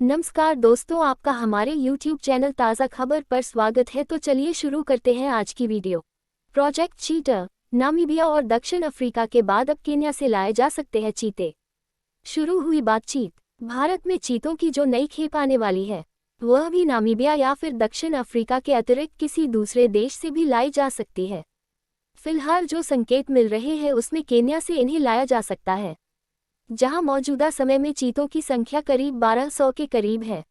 नमस्कार दोस्तों, आपका हमारे YouTube चैनल ताज़ा खबर पर स्वागत है। तो चलिए शुरू करते हैं आज की वीडियो। प्रोजेक्ट चीता। नामीबिया और दक्षिण अफ्रीका के बाद अब केन्या से लाए जा सकते हैं चीते। शुरू हुई बातचीत। भारत में चीतों की जो नई खेप आने वाली है वह भी नामीबिया या फिर दक्षिण अफ्रीका के अतिरिक्त किसी दूसरे देश से भी लाई जा सकती है। फिलहाल जो संकेत मिल रहे हैं उसमें केन्या से इन्हें लाया जा सकता है, जहां मौजूदा समय में चीतों की संख्या करीब 1200 के करीब है।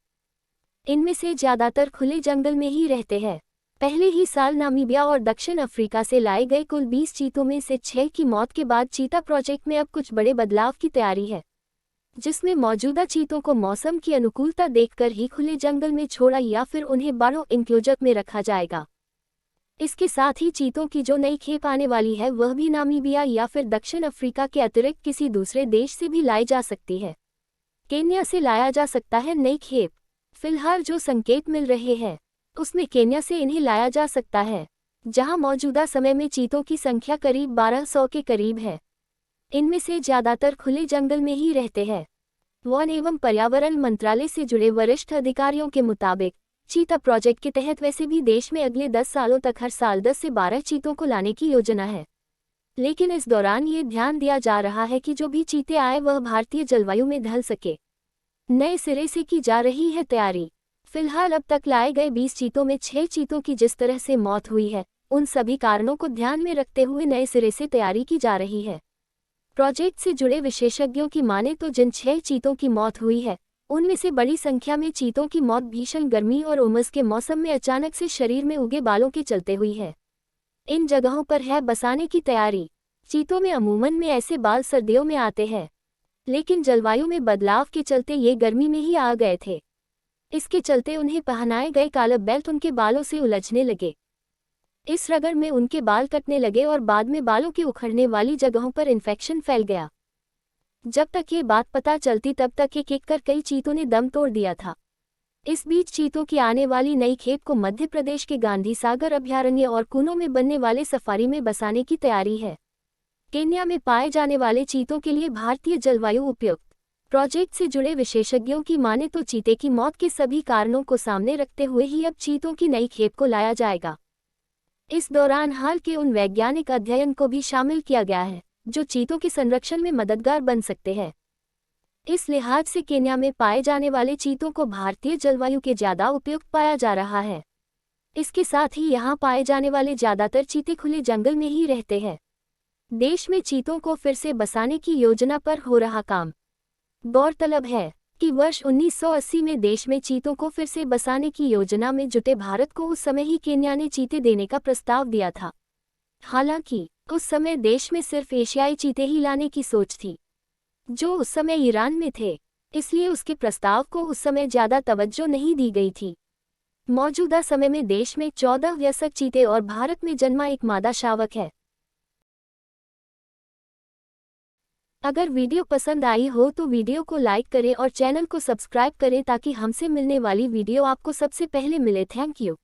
इनमें से ज़्यादातर खुले जंगल में ही रहते हैं। पहले ही साल नामीबिया और दक्षिण अफ्रीका से लाए गए कुल 20 चीतों में से 6 की मौत के बाद चीता प्रोजेक्ट में अब कुछ बड़े बदलाव की तैयारी है, जिसमें मौजूदा चीतों को मौसम की अनुकूलता देखकर ही खुले जंगल में छोड़ा या फिर उन्हें बड़ों इंक्लोजर में रखा जाएगा। इसके साथ ही चीतों की जो नई खेप आने वाली है वह भी नामीबिया या फिर दक्षिण अफ्रीका के अतिरिक्त किसी दूसरे देश से भी लाई जा सकती है। केन्या से लाया जा सकता है नई खेप। फिलहाल जो संकेत मिल रहे हैं उसमें केन्या से इन्हें लाया जा सकता है, जहां मौजूदा समय में चीतों की संख्या करीब 1200 के करीब है। इनमें से ज़्यादातर खुले जंगल में ही रहते हैं। वन एवं पर्यावरण मंत्रालय से जुड़े वरिष्ठ अधिकारियों के मुताबिक चीता प्रोजेक्ट के तहत वैसे भी देश में अगले 10 सालों तक हर साल 10 से 12 चीतों को लाने की योजना है, लेकिन इस दौरान ये ध्यान दिया जा रहा है कि जो भी चीते आए वह भारतीय जलवायु में ढल सके। नए सिरे से की जा रही है तैयारी। फिलहाल अब तक लाए गए 20 चीतों में 6 चीतों की जिस तरह से मौत हुई है, उन सभी कारणों को ध्यान में रखते हुए नए सिरे से तैयारी की जा रही है। प्रोजेक्ट से जुड़े विशेषज्ञों की माने तो जिन 6 चीतों की मौत हुई है उनमें से बड़ी संख्या में चीतों की मौत भीषण गर्मी और उमस के मौसम में अचानक से शरीर में उगे बालों के चलते हुई है। इन जगहों पर है बसाने की तैयारी। चीतों में अमूमन में ऐसे बाल सर्दियों में आते हैं, लेकिन जलवायु में बदलाव के चलते ये गर्मी में ही आ गए थे। इसके चलते उन्हें पहनाए गए काला बेल्ट उनके बालों से उलझने लगे। इस रगड़ में उनके बाल कटने लगे और बाद में बालों के उखड़ने वाली जगहों पर इन्फेक्शन फैल गया। जब तक ये बात पता चलती तब तक एक एक कर कई चीतों ने दम तोड़ दिया था। इस बीच चीतों की आने वाली नई खेप को मध्य प्रदेश के गांधी सागर अभयारण्य और कूनो में बनने वाले सफारी में बसाने की तैयारी है। केन्या में पाए जाने वाले चीतों के लिए भारतीय जलवायु उपयुक्त। प्रोजेक्ट से जुड़े विशेषज्ञों की माने तो चीते की मौत के सभी कारणों को सामने रखते हुए ही अब चीतों की नई खेप को लाया जाएगा। इस दौरान हाल के उन वैज्ञानिक अध्ययन को भी शामिल किया गया है जो चीतों के संरक्षण में मददगार बन सकते हैं। इस लिहाज से केन्या में पाए जाने वाले चीतों को भारतीय जलवायु के ज़्यादा उपयुक्त पाया जा रहा है। इसके साथ ही यहाँ पाए जाने वाले ज़्यादातर चीते खुले जंगल में ही रहते हैं। देश में चीतों को फिर से बसाने की योजना पर हो रहा काम। गौरतलब है कि वर्ष 1980 में देश में चीतों को फिर से बसाने की योजना में जुटे भारत को उस समय ही केन्या ने चीते देने का प्रस्ताव दिया था। हालांकि उस समय देश में सिर्फ एशियाई चीते ही लाने की सोच थी, जो उस समय ईरान में थे, इसलिए उसके प्रस्ताव को उस समय ज़्यादा तवज्जो नहीं दी गई थी। मौजूदा समय में देश में 14 वयस्क चीते और भारत में जन्मा एक मादा शावक है। अगर वीडियो पसंद आई हो तो वीडियो को लाइक करें और चैनल को सब्सक्राइब करें ताकि हमसे मिलने वाली वीडियो आपको सबसे पहले मिले। Thank you.